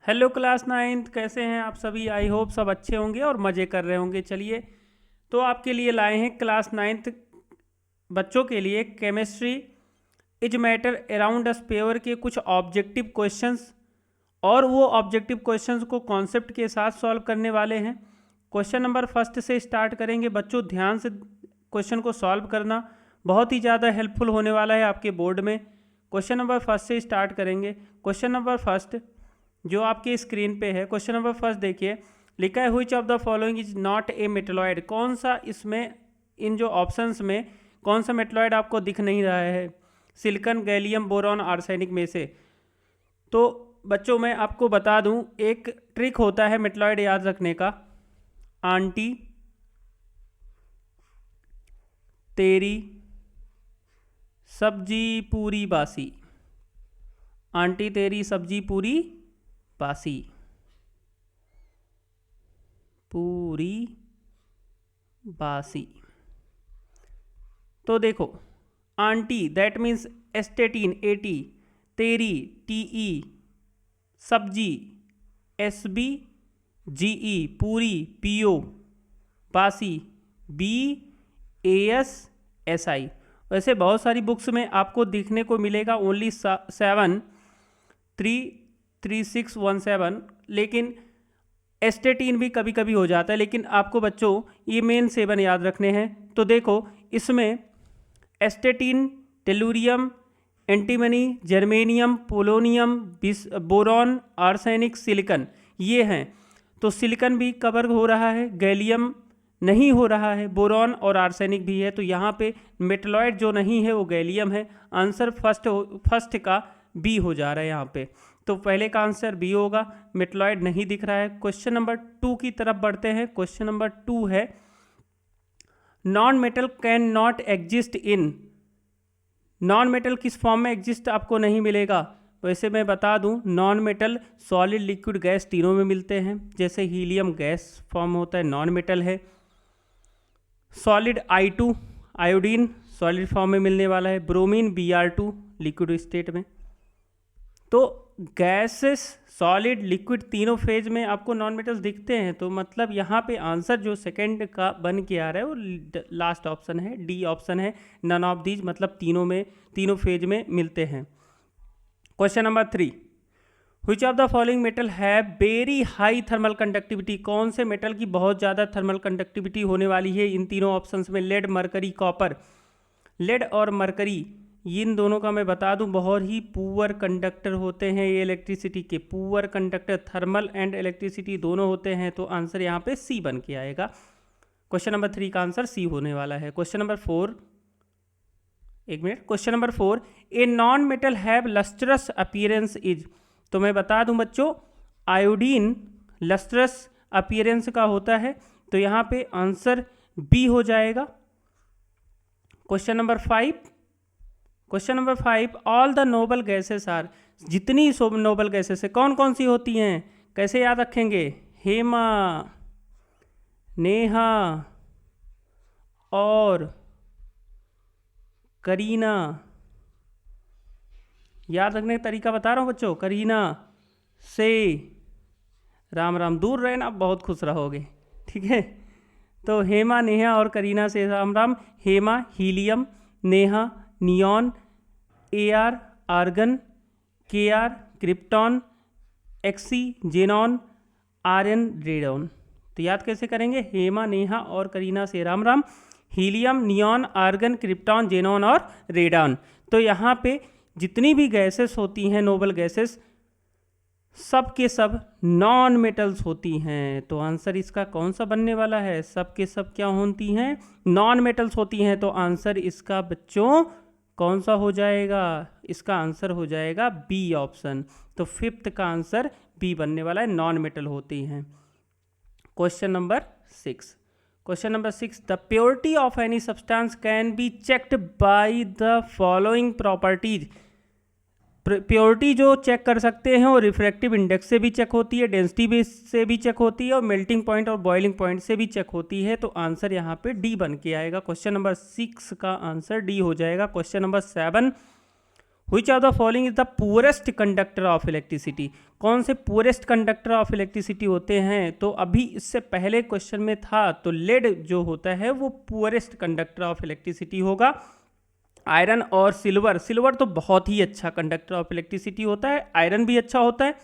Hello class ninth, कैसे हैं आप सभी। आई होप सब अच्छे होंगे और मज़े कर रहे होंगे। चलिए, तो आपके लिए लाए हैं क्लास नाइन्थ बच्चों के लिए chemistry is matter around a sphere के कुछ ऑब्जेक्टिव क्वेश्चंस। और वो ऑब्जेक्टिव क्वेश्चंस को कॉन्सेप्ट के साथ सॉल्व करने वाले हैं। क्वेश्चन नंबर फर्स्ट से स्टार्ट करेंगे। बच्चों ध्यान से क्वेश्चन को सॉल्व करना, बहुत ही ज़्यादा हेल्पफुल होने वाला है आपके बोर्ड में। क्वेश्चन नंबर फर्स्ट से स्टार्ट करेंगे। क्वेश्चन नंबर फर्स्ट जो आपके स्क्रीन पे है, क्वेश्चन नंबर फर्स्ट देखिए, लिखा है which of the following is not a metalloid. कौन सा इसमें, इन जो ऑप्शंस में कौन सा मेटलॉइड आपको दिख नहीं रहा है सिलिकॉन, गैलियम, बोरॉन, आर्सेनिक में से। तो बच्चों मैं आपको बता दूं, एक ट्रिक होता है मेटलॉइड याद रखने का। आंटी तेरी सब्जी पूरी बासी, आंटी तेरी सब्जी पूरी बासी, पूरी बासी। तो देखो, आंटी दैट मीन्स एस्टेटीन एटी, तेरी टीई, सब्जी एसबी, जीई पूरी पीओ, बासी BASSI। वैसे बहुत सारी बुक्स में आपको देखने को मिलेगा ओनली 7 3 3617, लेकिन एस्टेटीन भी कभी कभी हो जाता है। लेकिन आपको बच्चों ये मेन 7 याद रखने हैं। तो देखो, इसमें astatine, tellurium, antimony, germanium, polonium, boron, arsenic, silicon, ये हैं। तो सिलिकॉन भी कवर हो रहा है, गैलियम नहीं हो रहा है, बोरॉन और आर्सेनिक भी है। तो यहाँ पे मेटलॉइड जो नहीं है वो गैलियम है। आंसर फर्स्ट का बी हो जा रहा है यहाँ पे। तो पहले का आंसर बी होगा, मेटलॉइड नहीं दिख रहा है। क्वेश्चन नंबर 2 की तरफ बढ़ते हैं। क्वेश्चन नंबर 2 है non metal can not exist in. Non metal किस फॉर्म में एग्जिस्ट आपको नहीं मिलेगा। वैसे मैं बता दूं, non metal solid, liquid, gas तीनों में मिलते हैं। जैसे हीलियम गैस फॉर्म होता है, नॉन मेटल है। Solid I2 iodine solid form में मिलने वाला है। ब्रोमीन Br2 लिक्विड स्टेट में। तो गैसेस, सॉलिड, लिक्विड तीनों फेज में आपको नॉन मेटल्स दिखते हैं। तो मतलब यहाँ पे आंसर जो सेकंड का बन के आ रहा है वो लास्ट ऑप्शन है, डी ऑप्शन है। नन ऑफ दीज, मतलब तीनों में, तीनों फेज में मिलते हैं। Question number 3, which of the following metal have very high thermal conductivity. कौन से मेटल की बहुत ज़्यादा थर्मल कंडक्टिविटी होने वाली है इन तीनों ऑप्शंस में। Lead, mercury, copper. लेड और मरकरी, इन दोनों का मैं बता दूं बहुत ही पुअर कंडक्टर होते हैं ये इलेक्ट्रिसिटी के। Poor conductor, thermal and electricity दोनों होते हैं। तो आंसर यहाँ पे सी बन के आएगा। क्वेश्चन नंबर 3 का आंसर सी होने वाला है। क्वेश्चन नंबर 4, एक minute. Question number 4, a non metal have lustrous appearance is. तो मैं बता दूं बच्चों, आयोडीन लस्ट्रस अपीयरेंस का होता है। तो यहाँ पे आंसर बी हो जाएगा। Question number 5, all the noble gases are. जितनी नोबल गैसेस है कौन कौन सी होती हैं, कैसे याद रखेंगे। हेमा, नेहा और करीना। याद रखने का तरीका बता रहा हूँ बच्चों। करीना से राम राम, दूर रहना, बहुत खुश रहोगे, ठीक है। तो हेमा, नेहा और करीना से Ram Ram. Hema helium, Neha neon, AR argon, KR krypton, XC xenon, RN radon. तो याद कैसे करेंगे। हेमा, नेहा और करीना से Ram Ram, helium, neon, argon, krypton, xenon और रेडॉन। तो यहाँ पे जितनी भी गैसेस होती हैं, नोबल गैसेस, सब के सब नॉन मेटल्स होती हैं। तो आंसर इसका कौन सा बनने वाला है। सब के सब क्या होती हैं, नॉन मेटल्स होती हैं। तो आंसर इसका बच्चों कौन सा हो जाएगा, इसका आंसर हो जाएगा बी ऑप्शन। तो 5th का आंसर बी बनने वाला है, नॉन मेटल होती हैं। Question number 6, the purity of any substance can be checked by the following properties. Purity जो चेक कर सकते हैं वो रिफ्रैक्टिव इंडेक्स से भी चेक होती है, डेंसिटी बेस से भी चेक होती है, और मेल्टिंग पॉइंट और बॉइलिंग पॉइंट से भी चेक होती है। तो आंसर यहाँ पे डी बन के आएगा। क्वेश्चन नंबर 6 का आंसर डी हो जाएगा। Question number 7, Which of the following is the poorest conductor of electricity? कौन से poorest conductor of electricity होते हैं? तो अभी इससे पहले क्वेश्चन में था, तो लेड जो होता है वो poorest conductor of electricity होगा। आयरन और सिल्वर, सिल्वर तो बहुत ही अच्छा कंडक्टर ऑफ इलेक्ट्रिसिटी होता है, आयरन भी अच्छा होता है,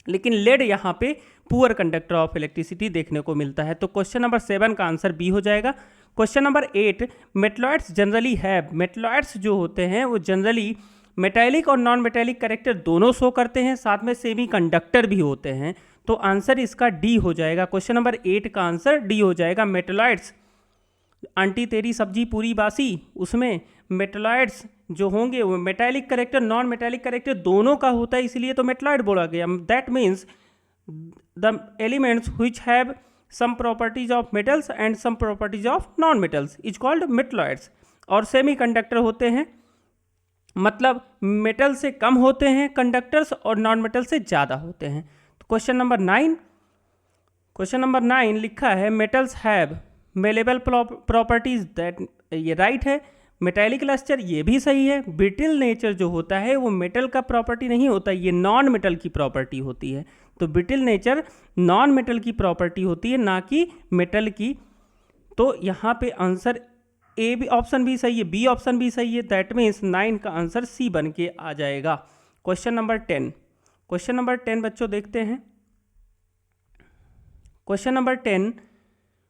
लेकिन लेड यहाँ पे पुअर कंडक्टर ऑफ इलेक्ट्रिसिटी देखने को मिलता है। तो क्वेश्चन नंबर 7 का आंसर बी हो जाएगा। Question number 8, metalloids generally have, metalloids जो होते हैं वो जनरली मेटेलिक और नॉन मेटेलिक कैरेक्टर दोनों शो करते हैं, साथ में सेमी कंडक्टर भी होते हैं। तो आंसर इसका डी हो जाएगा। क्वेश्चन नंबर 8 का आंसर डी हो जाएगा। मेटलॉइड्स, आंटी तेरी सब्जी पूरी बासी, उसमें मेटलॉइड्स जो होंगे वो metallic character non metallic character दोनों का होता है, इसलिए तो मेटलॉइड बोला गया। That means the elements which have some properties of metals and some properties of non metals is called metalloids. और सेमी कंडक्टर होते हैं, मतलब मेटल से कम होते हैं कंडक्टर्स और नॉन मेटल से ज़्यादा होते हैं। तो क्वेश्चन नंबर 9, क्वेश्चन नंबर 9 लिखा है metals have malleable properties, that ये राइट है। मेटेलिक लस्टर ये भी सही है। ब्रिटिल नेचर जो होता है वो मेटल का प्रॉपर्टी नहीं होता, ये नॉन मेटल की प्रॉपर्टी होती है। तो ब्रिटिल नेचर नॉन मेटल की प्रॉपर्टी होती है, ना कि मेटल की। तो यहाँ पे आंसर ए भी ऑप्शन भी सही है, बी ऑप्शन भी सही है। दैट मीन्स 9 का आंसर सी बन के आ जाएगा। क्वेश्चन नंबर 10, क्वेश्चन नंबर 10 बच्चों देखते हैं। Question number 10,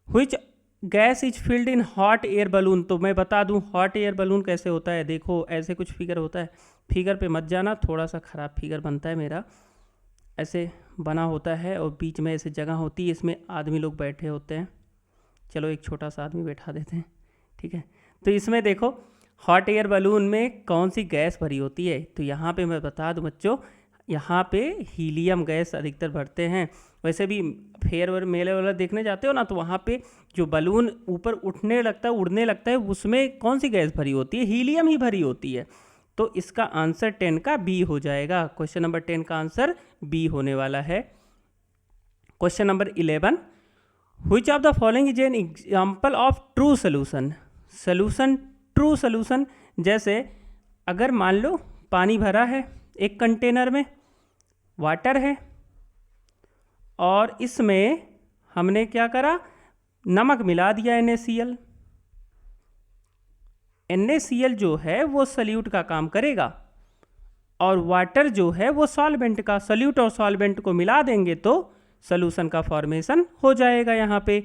which gas is filled in hot air balloon. तो मैं बता दूं हॉट एयर बलून कैसे होता है। देखो ऐसे कुछ फिगर होता है, फिगर पे मत जाना, थोड़ा सा ख़राब फिगर बनता है मेरा। ऐसे बना होता है और बीच में ऐसे जगह होती है, इसमें आदमी लोग बैठे होते हैं। चलो एक छोटा सा आदमी बैठा देते हैं, ठीक है। तो इसमें देखो हॉट एयर बलून में कौन सी गैस भरी होती है। तो यहाँ पे मैं बता दूं बच्चों, यहाँ पे हीलियम गैस अधिकतर भरते हैं। वैसे भी फेयर और मेले वाला देखने जाते हो ना, तो वहाँ पे जो बलून ऊपर उठने लगता है, उड़ने लगता है, उसमें कौन सी गैस भरी होती है? हीलियम ही भरी होती है। तो इसका आंसर 10 का बी हो जाएगा। क्वेश्चन नंबर 10 का आंसर बी होने वाला है। Question number 11, which of the following is an example of true solution. Solution, true solution, जैसे अगर मान लो पानी भरा है एक कंटेनर में, वाटर है, और इसमें हमने क्या करा, नमक मिला दिया NaCl। NaCl जो है वो सल्यूट का काम करेगा, और वाटर जो है वो सॉल्वेंट का। सल्यूट और सॉल्वेंट को मिला देंगे तो सॉल्यूशन का फॉर्मेशन हो जाएगा यहाँ पे।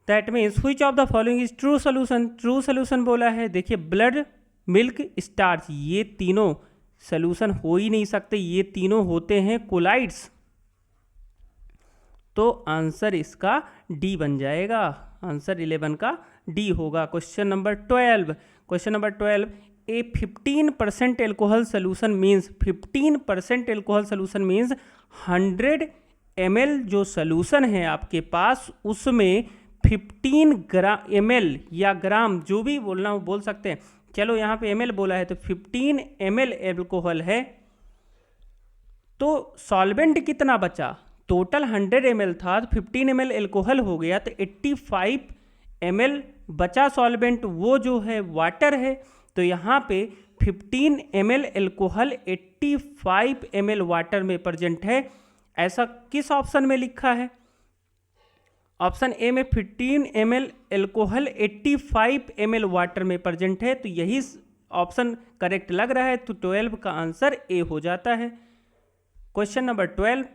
That means which of the following is true solution. True solution बोला है, देखिए ब्लड, मिल्क, स्टार्च, ये तीनों सोल्यूशन हो ही नहीं सकते, ये तीनों होते हैं कोलाइड्स। तो आंसर इसका डी बन जाएगा। आंसर 11 का डी होगा। क्वेश्चन नंबर 12, क्वेश्चन नंबर 12, ए 15% alcohol solution means, 15% alcohol solution means 100 ml जो सोल्यूशन है आपके पास, उसमें 15 ml या ग्राम, जो भी बोलना हो बोल सकते हैं। चलो यहाँ पे ml बोला है, तो 15 ml एल्कोहल है। तो सॉल्वेंट कितना बचा? टोटल 100 ml था, तो 15 ml एल्कोहल हो गया, तो 85 ml बचा सॉल्वेंट, वो जो है वाटर है। तो यहाँ पे 15 ml एल्कोहल 85 ml वाटर में प्रेजेंट है। ऐसा किस ऑप्शन में लिखा है? ऑप्शन ए में 15 ml एल्कोहल 85 ml वाटर में प्रेजेंट है, तो यही ऑप्शन करेक्ट लग रहा है। तो 12 का आंसर ए हो जाता है। Question number 12,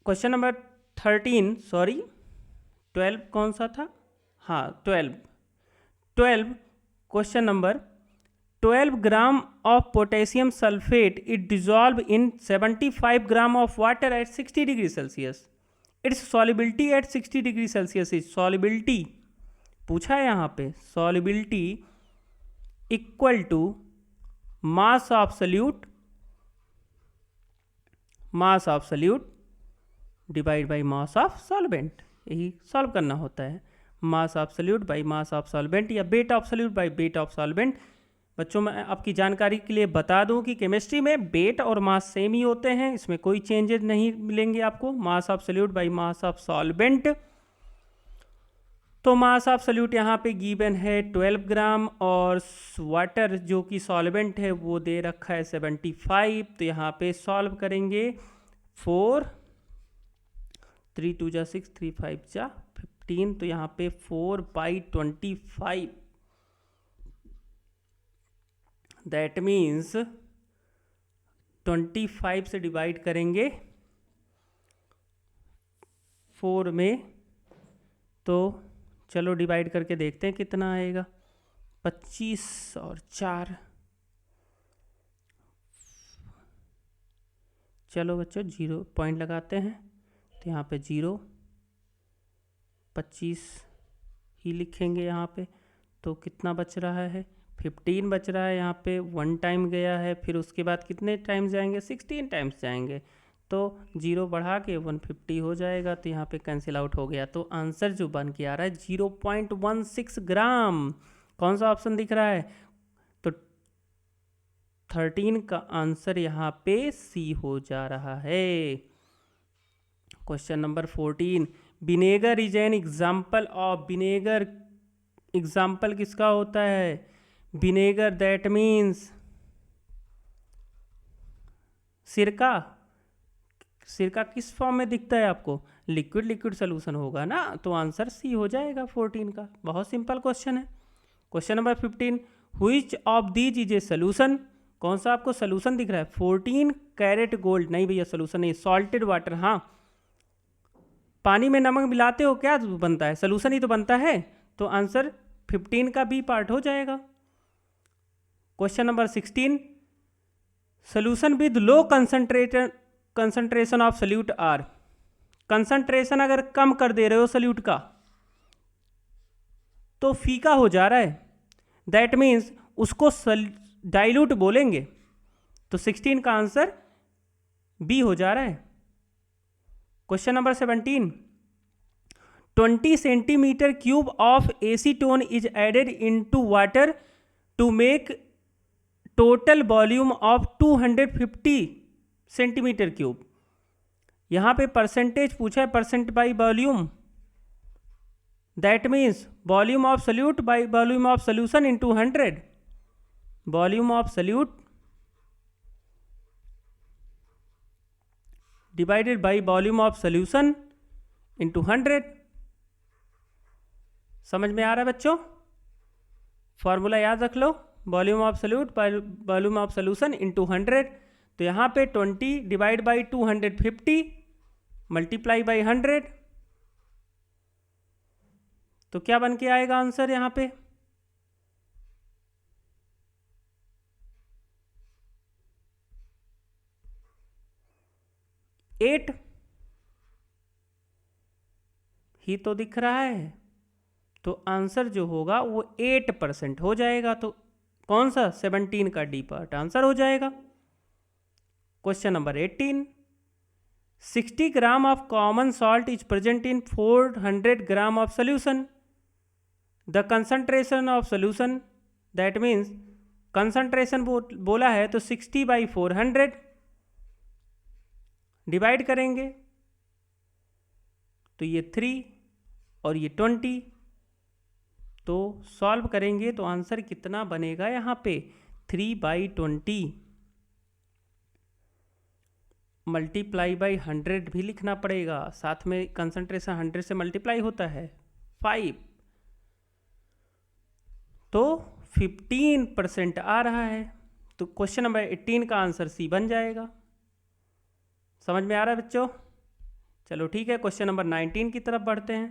question number 13, sorry 12 कौन सा था? हाँ 12 question number 12 gram of potassium sulphate it dissolve in 75 gram of water at 60 degree Celsius. Its solubility at 60 degree Celsius is, solubility पूछा है यहाँ पे, solubility equal to mass of solute, mass of solute divide by mass of solvent. यही solve करना होता है, mass of solute by mass of solvent, या weight of solute by weight of solvent. बच्चों मैं आपकी जानकारी के लिए बता दूं कि केमिस्ट्री में वेट और मास सेम ही होते हैं, इसमें कोई चेंजेस नहीं मिलेंगे आपको। मास of solute by mass of solvent. तो मास ऑफ सल्यूट यहाँ पे गिवन है 12 ग्राम और वाटर जो कि सॉल्वेंट है वो दे रखा है 75। तो यहाँ पे सॉल्व करेंगे 4 3 2 जा 6 3 5 जा 15। तो यहाँ पे 4/25 दैट मीन्स 25 से डिवाइड करेंगे 4 में। तो चलो डिवाइड करके देखते हैं कितना आएगा। 25 और 4, चलो बच्चों 0 पॉइंट लगाते हैं। तो यहाँ पे 0, 25 ही लिखेंगे यहाँ पे। तो कितना बच रहा है? 15 बच रहा है। यहाँ पे 1 टाइम गया है, फिर उसके बाद कितने टाइम्स जाएंगे? 16 टाइम्स जाएंगे। तो 0 बढ़ा के 150 हो जाएगा। तो यहाँ पे कैंसिल आउट हो गया। तो आंसर जो बन के आ रहा है 0.16 ग्राम। कौन सा ऑप्शन दिख रहा है? तो 13 का आंसर यहाँ पे सी हो जा रहा है। Question number 14, vinegar is an example of. Vinegar example किसका होता है? विनेगर दैट मीन्स सिरका। सिरका किस फॉर्म में दिखता है आपको? लिक्विड सोल्यूशन होगा ना। तो आंसर सी हो जाएगा 14 का। बहुत सिंपल क्वेश्चन है। Question number 15, which of these is a solution. कौन सा आपको सोल्यूशन दिख रहा है? 14 कैरेट गोल्ड। नहीं भैया सोल्यूशन नहीं, सॉल्टेड वाटर। हाँ, पानी में नमक मिलाते हो क्या बनता है? सोल्यूशन ही तो बनता है। तो आंसर 15 का बी पार्ट हो जाएगा। Question number 16, solution with low concentration of solute are. Concentration अगर कम कर दे रहे हो सल्यूट का तो फीका हो जा रहा है, दैट मीन्स उसको डाइल्यूट बोलेंगे। तो 16 का आंसर बी हो जा रहा है। Question number 17, 20 centimetre cube of acetone is added into water to make total volume of 250 centimetre cube. यहां पे परसेंटेज पूछा है, percent by volume. That means volume of solute by volume of solution into 100। Volume of solute divided by volume of solution into 100। समझ में आ रहा है बच्चों? Formula याद रख लो, volume of solute by volume of solution into 100। तो यहाँ पे 20 डिवाइड बाई 250 मल्टीप्लाई बाई 100। तो क्या बन के आएगा आंसर यहाँ पे? 8 ही तो दिख रहा है। तो आंसर जो होगा वो 8% हो जाएगा। तो कौन सा? 17 का डी पार्ट आंसर हो जाएगा। Question number 18, 60 gram of common salt is present in 400 gram of solution. The concentration of solution, that means concentration बोला है तो 60/400 डिवाइड करेंगे। तो ये 3 और ये 20। तो सॉल्व करेंगे तो आंसर कितना बनेगा यहाँ पे? 3/20 मल्टीप्लाई बाई 100 भी लिखना पड़ेगा, साथ में कंसंट्रेशन 100 से मल्टीप्लाई होता है 5। तो 15% आ रहा है। तो क्वेश्चन नंबर 18 का आंसर सी बन जाएगा। समझ में आ रहा है बच्चों? चलो ठीक है, क्वेश्चन नंबर 19 की तरफ बढ़ते हैं।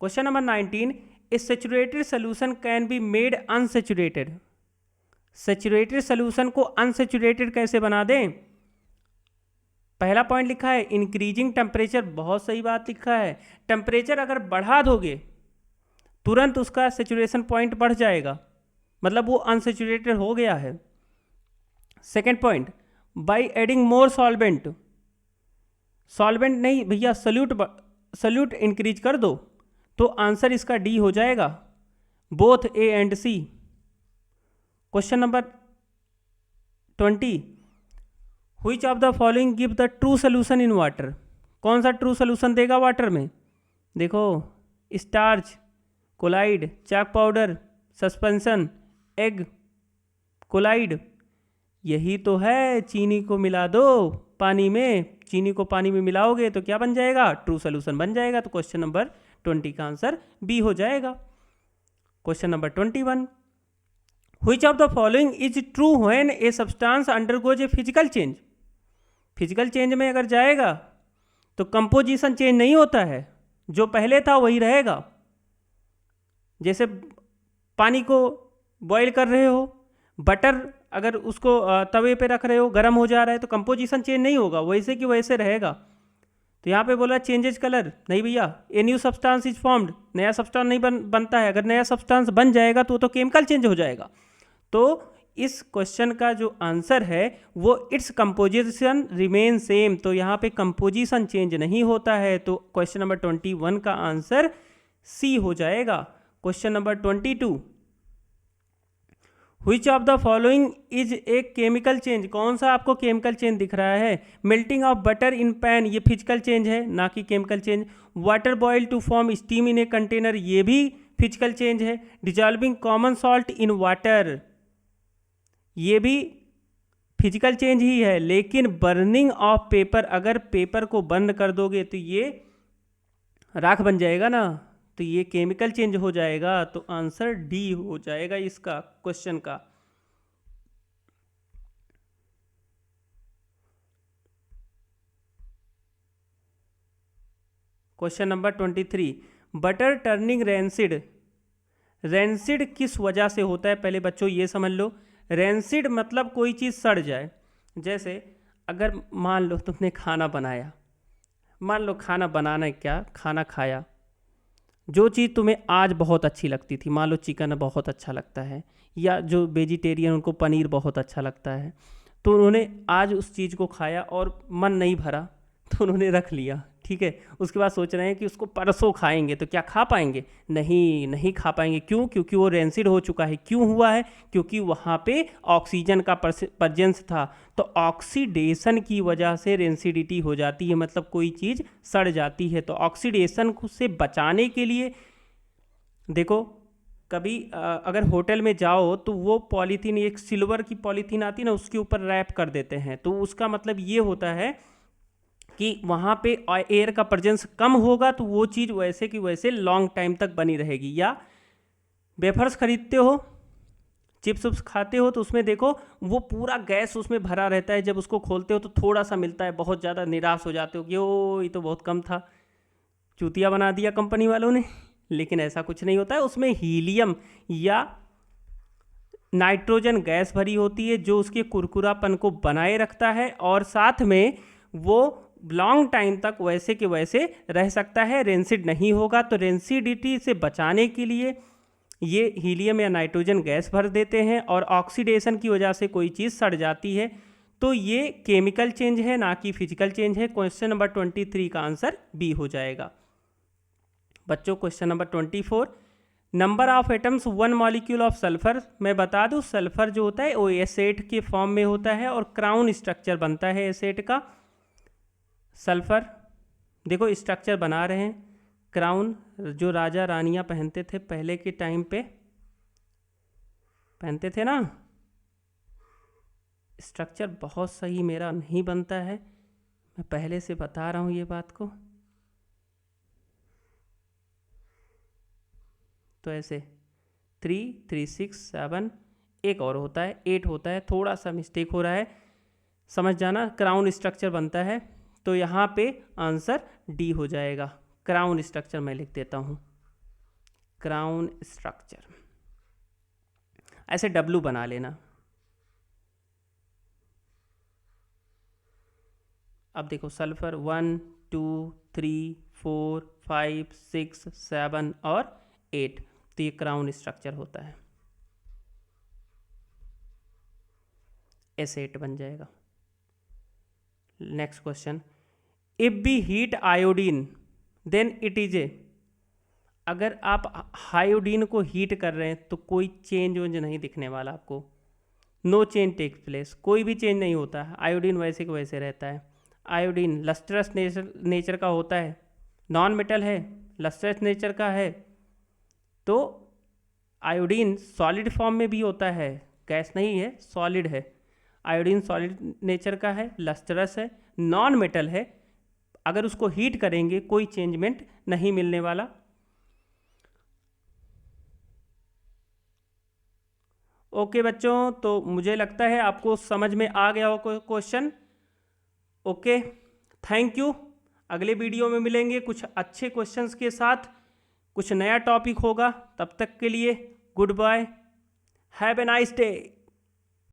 Question number 19, A saturated solution can be made unsaturated. Saturated solution को अनसैचुरेटेड कैसे बना दें? पहला पॉइंट लिखा है इंक्रीजिंग टेम्परेचर। बहुत सही बात लिखा है। टेम्परेचर अगर बढ़ा दोगे तुरंत उसका सैचुरेशन पॉइंट बढ़ जाएगा, मतलब वो अनसैचुरेटेड हो गया है। Second point, by adding more solvent. Solvent नहीं भैया, सल्यूट इंक्रीज कर दो तो आंसर इसका डी हो जाएगा, both A and C. Question number 20, which of the following give the true solution in water. कौन सा ट्रू सोल्यूशन देगा वाटर में? देखो, starch colloid, chalk powder, suspension, egg colloid. यही तो है, चीनी को मिला दो पानी में, चीनी को पानी में मिलाओगे तो क्या बन जाएगा, ट्रू सोल्यूशन बन जाएगा। तो क्वेश्चन नंबर 20 का आंसर बी हो जाएगा। Question number 21, which of the following is true when a substance undergoes a physical change. Physical change में अगर जाएगा तो कंपोजिशन चेंज नहीं होता है, जो पहले था वही रहेगा। जैसे पानी को बॉईल कर रहे हो, बटर अगर उसको तवे पे रख रहे हो, गर्म हो जा रहा है, तो कंपोजिशन चेंज नहीं होगा, वैसे कि वैसे रहेगा। तो यहाँ पे बोला चेंजेज कलर, नहीं भैया, a new substance is formed, नया सब्सटेंस नहीं बनता है। अगर नया सब्सटेंस बन जाएगा तो केमिकल चेंज हो जाएगा। तो इस क्वेश्चन का जो आंसर है वो इट्स कंपोजिशन रिमेन सेम। तो यहाँ पे कंपोजिशन चेंज नहीं होता है, तो क्वेश्चन नंबर 21 का आंसर सी हो जाएगा। Question number 22, which of the following is a chemical change. कौन सा आपको केमिकल चेंज दिख रहा है। Melting of butter in pan, ये फिजिकल चेंज है ना कि chemical change. Water boil to form steam in a container, ये भी फिजिकल चेंज है। Dissolving common salt in water, ये भी फिजिकल चेंज ही है। लेकिन बर्निंग ऑफ पेपर, अगर पेपर को बर्न कर दोगे तो ये राख बन जाएगा ना, तो ये केमिकल चेंज हो जाएगा। तो आंसर डी हो जाएगा इसका क्वेश्चन का। Question number 23, butter turning rancid. Rancid किस वजह से होता है, पहले बच्चों ये समझ लो। रेंसिड मतलब कोई चीज़ सड़ जाए। जैसे अगर मान लो तुमने खाना बनाया, मान लो खाना बनाना क्या, खाना खाया, जो चीज़ तुम्हें आज बहुत अच्छी लगती थी, मान लो चिकन बहुत अच्छा लगता है, या जो वेजिटेरियन उनको पनीर बहुत अच्छा लगता है, तो उन्होंने आज उस चीज़ को खाया और मन नहीं भरा तो उन्होंने रख लिया, ठीक है। उसके बाद सोच रहे हैं कि उसको परसों खाएंगे, तो क्या खा पाएंगे, नहीं खा पाएंगे। क्यों, क्योंकि वो रेंसिड हो चुका है। क्यों हुआ है, क्योंकि वहाँ पे ऑक्सीजन का प्रेजेंस था। तो ऑक्सीडेशन की वजह से रेंसिडिटी हो जाती है, मतलब कोई चीज़ सड़ जाती है। तो ऑक्सीडेशन से बचाने के लिए देखो, कभी अगर होटल में जाओ तो वो पॉलीथीन, एक सिल्वर की पॉलीथीन आती है ना, उसके ऊपर रैप कर देते हैं। तो उसका मतलब ये होता है कि वहाँ पे एयर का प्रेजेंस कम होगा, तो वो चीज़ वैसे की वैसे लॉन्ग टाइम तक बनी रहेगी। या वेफर्स खरीदते हो, चिप्स उप्स खाते हो, तो उसमें देखो वो पूरा गैस उसमें भरा रहता है, जब उसको खोलते हो तो थोड़ा सा मिलता है, बहुत ज़्यादा निराश हो जाते हो कि ओ ये तो बहुत कम था, चूतिया बना दिया कंपनी वालों ने। लेकिन ऐसा कुछ नहीं होता है, उसमें हीलियम या नाइट्रोजन गैस भरी होती है, जो उसके कुरकुरापन को बनाए रखता है, और साथ में वो लॉन्ग टाइम तक वैसे के वैसे रह सकता है, रेंसिड नहीं होगा। तो रेंसिडिटी से बचाने के लिए ये हीलियम या नाइट्रोजन गैस भर देते हैं, और ऑक्सीडेशन की वजह से कोई चीज़ सड़ जाती है। तो ये केमिकल चेंज है, ना कि फिजिकल चेंज है। क्वेश्चन नंबर 23 का आंसर बी हो जाएगा। बच्चों question number 24, number of atoms one molecule of sulphur. मैं बता दूं, सल्फर जो होता है वो एसेट के फॉर्म में होता है, और क्राउन स्ट्रक्चर बनता है एसेट का। सल्फर देखो स्ट्रक्चर बना रहे हैं, क्राउन जो राजा रानियां पहनते थे पहले के टाइम पे, पहनते थे ना। स्ट्रक्चर बहुत सही मेरा नहीं बनता है, मैं पहले से बता रहा हूँ ये बात को। तो ऐसे 3, 3, 6, 7, एक और होता है 8 होता है, थोड़ा सा मिस्टेक हो रहा है, समझ जाना। क्राउन स्ट्रक्चर बनता है, तो यहाँ पे आंसर डी हो जाएगा। क्राउन स्ट्रक्चर मैं लिख देता हूँ, क्राउन स्ट्रक्चर, ऐसे डब्लू बना लेना। अब देखो सल्फर 1, 2, 3, 4, 5, 6, 7 और 8, तो ये क्राउन स्ट्रक्चर होता है, एसेट बन जाएगा। Next question, if we heat iodine then it is a. अगर आप आयोडीन को हीट कर रहे हैं तो कोई चेंज वेंज नहीं दिखने वाला आपको, नो चेंज टेक्स प्लेस, कोई भी चेंज नहीं होता है, आयोडीन वैसे के वैसे रहता है। आयोडीन लस्ट्रस नेचर का होता है, नॉन मेटल है, लस्ट्रस नेचर का है, तो आयोडीन सॉलिड फॉर्म में भी होता है, गैस नहीं है, सॉलिड है। आयोडीन सॉलिड नेचर का है, लस्टरस है, नॉन मेटल है। अगर उसको हीट करेंगे कोई चेंजमेंट नहीं मिलने वाला। ओके बच्चों, तो मुझे लगता है आपको समझ में आ गया हो क्वेश्चन। Okay, thank you. अगले वीडियो में मिलेंगे कुछ अच्छे क्वेश्चंस के साथ, कुछ नया टॉपिक होगा। तब तक के लिए goodbye, have a nice day.